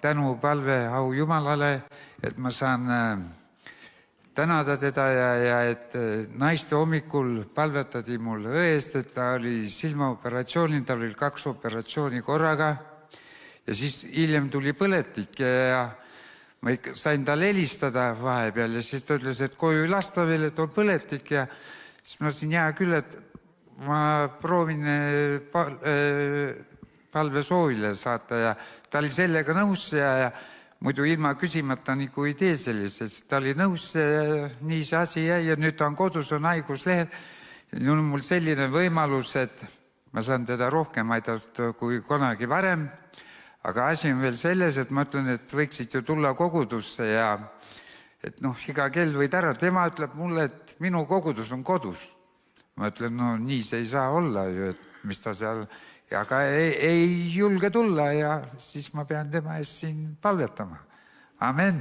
tänupalve au Jumalale, et ma saan tänada teda ja et naiste hommikul palvetati mul õest, et ta oli silmaoperatsioonil, tal oli 2 operatsiooni korraga ja siis hiljem tuli põletik ja ma ikka sain talle helistada vahepeal ja siis ta ütles, et koju ei lasta veel, et on põletik ja siis ma ütlesin, hea küll, et ma proovin palvesoovile saata ja ta oli sellega nõus ja muidu ilma küsimata nagu ei tee sellises. Ta oli nõus, nii see asi jäi ja nüüd ta on kodus, on haiguslehel. Nüüd on mul selline võimalus, et ma saan teda rohkem aidata kui kunagi varem. Aga asi on veel selles, et ma ütlen, et võiksid ju tulla kogudusse ja et iga kell võid ära. Tema ütleb mulle, et minu kogudus on kodus. Ma ütlen, nii see ei saa olla ju, et mis ta seal... Aga ei julge tulla ja siis ma pean tema eest siin palvetama. Amen.